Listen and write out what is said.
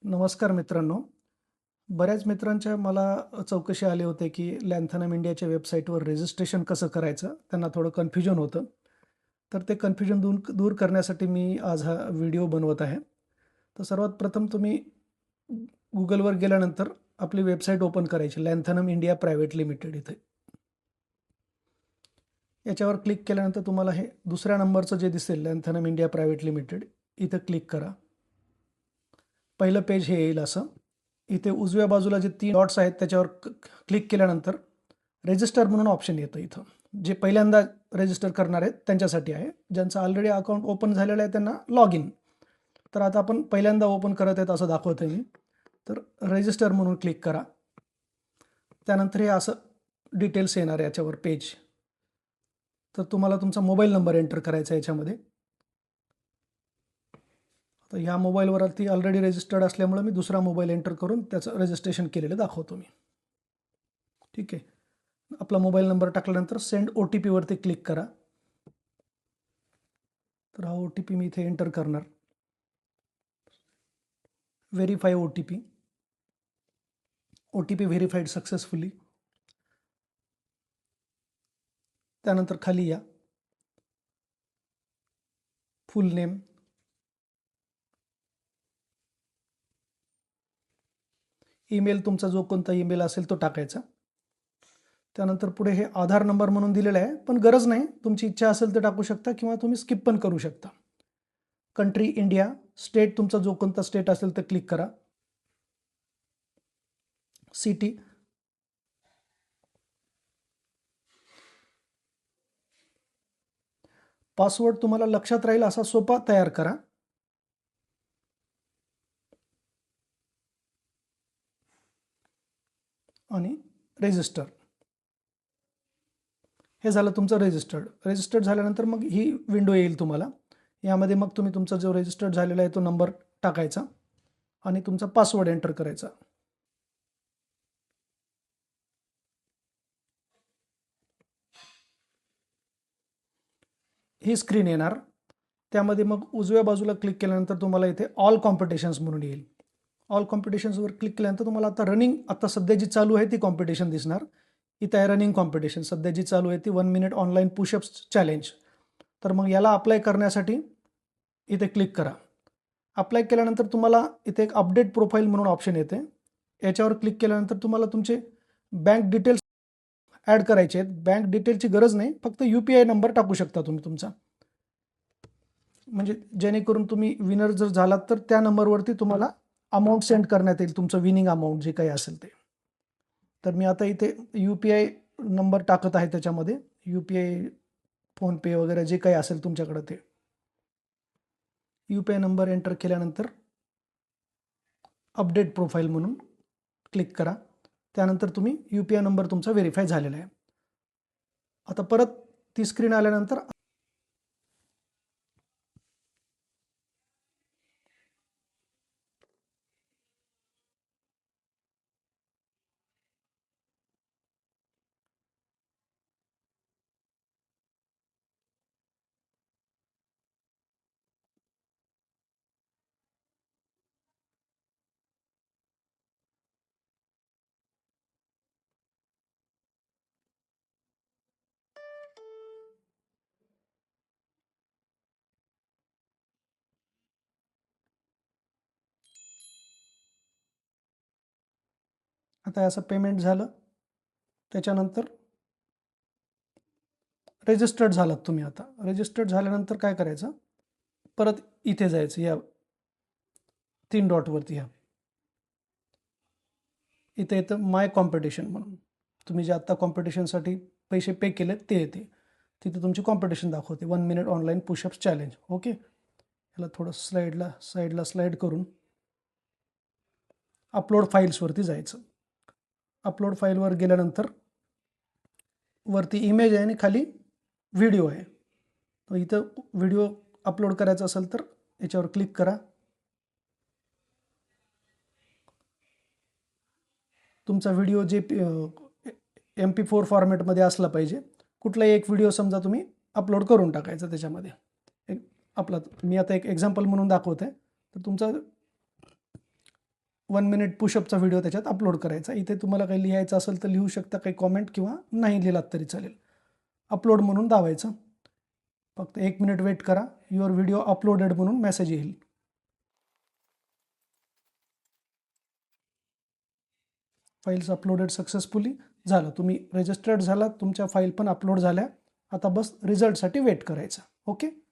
नमस्कार मित्रांनो. बऱ्याच मित्रांच्या मला चौकशी आली होते, की लॅन्थनम इंडियाच्या वेबसाईटवर रजिस्ट्रेशन कसं करायचं? त्यांना थोडं कन्फ्युजन होतं. तर ते कन्फ्युजन दूर दूर करण्यासाठी मी आज हा व्हिडिओ बनवत आहे. तर सर्वात प्रथम तुम्ही Googleवर गेल्यानंतर आपली वेबसाईट ओपन करायची लॅन्थनम इंडिया प्रायव्हेट लिमिटेड इथे. याच्यावर क्लिक केल्यानंतर तुम्हाला हे दुसऱ्या नंबरचं जे दिसेल लॅन्थनम इंडिया प्रायव्हेट लिमिटेड इथं क्लिक करा. पहिलं पेज हे येईल असं. इथे उजव्या बाजूला जे 3 डॉट्स आहेत त्याच्यावर क्लिक केल्यानंतर रजिस्टर म्हणून ऑप्शन येतं इथं. जे पहिल्यांदा रजिस्टर करणार आहेत त्यांच्यासाठी आहे. ज्यांचं ऑलरेडी अकाउंट ओपन झालेलं आहे त्यांना लॉग इन. तर आता आपण पहिल्यांदा ओपन करत आहेत असं दाखवतोय मी. तर रजिस्टर म्हणून क्लिक करा. त्यानंतर हे असं डिटेल्स येणार आहे याच्यावर पेज. तर तुम्हाला तुमचा मोबाईल नंबर एंटर करायचा आहे याच्यामध्ये. तर ह्या मोबाईलवरती ऑलरेडी रजिस्टर्ड असल्यामुळे मी दुसरा मोबाईल एंटर करून त्याचं रजिस्ट्रेशन केलेलं दाखवतो मी. ठीक आहे. आपला मोबाईल नंबर टाकल्यानंतर सेंड OTP वरती क्लिक करा. तर हा OTP मी इथे एंटर करणार. Verify OTP. OTP verified successfully. त्यानंतर खाली या. फुल नेम, ईमेल, तुमचा जो कोणता ईमेल असेल तो टाकायचा. त्यानंतर पुढे हे आधार नंबर म्हणून दिलेलं आहे, पण गरज नाही. तुमची इच्छा असेल तर टाकू शकता किंवा तुम्ही स्किप पण करू शकता. कंट्री इंडिया, स्टेट तुमचा जो कोणता स्टेट असेल तर क्लिक करा. सिटी, पासवर्ड तुम्हाला लक्षात राहील असा सोपा तयार करा. आणि रजिस्टर. हे झालं तुमचं रजिस्टर्ड झाल्यानंतर मग ही विंडो येईल तुम्हाला. यामध्ये मग तुम्ही तुमचा जो रजिस्टर्ड झालेला आहे तो नंबर टाकायचा आणि तुमचा पासवर्ड एंटर करायचा. ही स्क्रीन येणार. त्यामध्ये मग उजव्या बाजूला क्लिक केल्यानंतर तुम्हाला इथे ऑल कॉम्पिटिशन्स म्हणून येईल. ऑल कॉम्पिटिशन्सवर क्लिक केल्यानंतर तुम्हाला आता सध्या जी चालू आहे ती कॉम्पिटिशन दिसणार. इथे आहे रनिंग कॉम्पिटिशन. सध्या जी चालू आहे ती 1 मिनिट ऑनलाईन पुशअप्स चॅलेंज. तर मग याला अप्लाय करण्यासाठी इथे क्लिक करा. अप्लाय केल्यानंतर तुम्हाला इथे एक अपडेट प्रोफाईल म्हणून ऑप्शन येते. याच्यावर क्लिक केल्यानंतर तुम्हाला तुमचे बँक डिटेल्स ॲड करायचे आहेत. बँक डिटेलची गरज नाही, फक्त UPI नंबर टाकू शकता तुम्ही तुमचा. म्हणजे जेणेकरून तुम्ही विनर जर झालात तर त्या नंबरवरती तुम्हाला अमाऊंट सेंड करण्यात येईल, तुमचं विनिंग अमाऊंट जे काही असेल ते. तर मी आता इथे UPI नंबर टाकत आहे त्याच्यामध्ये. UPI, फोनपे वगैरे जे काही असेल तुमच्याकडे ते. UPI नंबर एंटर केल्यानंतर अपडेट प्रोफाईल म्हणून क्लिक करा. त्यानंतर तुम्ही UPI नंबर तुमचा व्हेरीफाय झालेला आहे. आता परत ती स्क्रीन आल्यानंतर आता असं पेमेंट झालं. त्याच्यानंतर रजिस्टर्ड झालात तुम्ही. आता रजिस्टर्ड झाल्यानंतर काय करायचं, परत इथे जायचं या 3 डॉटवरती. इथे येतं माय कॉम्पिटिशन म्हणून. तुम्ही जे आत्ता कॉम्पिटिशनसाठी पैसे पे केलेत ते येते. तिथे तुमची कॉम्पिटिशन दाखवते 1 minute online pushups challenge. Okay. याला थोडं साईडला स्लाईड करून अपलोड फाईल्सवरती जायचं. अपलोड फाईलवर गेल्यानंतर वरती इमेज आहे आणि खाली व्हिडिओ आहे. तर इथं व्हिडिओ अपलोड करायचा असेल तर याच्यावर क्लिक करा. तुमचा व्हिडिओ जे MP4 फॉर्मॅटमध्ये असला पाहिजे. कुठलाही एक व्हिडिओ समजा तुम्ही अपलोड करून टाकायचा त्याच्यामध्ये. एक मी आता एक एक्झाम्पल म्हणून दाखवत आहे. तर तुमचा 1 मिनिट पुशअपचा व्हिडिओ त्याच्यात अपलोड करायचा. इथे तुम्हाला काही लिहायचं असेल तर लिहू शकता, काही कॉमेंट किंवा नाही लिहिलात तरी चालेल. अपलोड म्हणून दाबायचं. फक्त 1 मिनिट वेट करा. युअर व्हिडिओ अपलोडेड म्हणून मेसेज येईल. फाईल्स अपलोडेड सक्सेसफुली झालं. तुम्ही रजिस्टर्ड झालात, तुमच्या फाईल पण अपलोड झाल्या. आता बस रिझल्टसाठी वेट करायचं. ओके.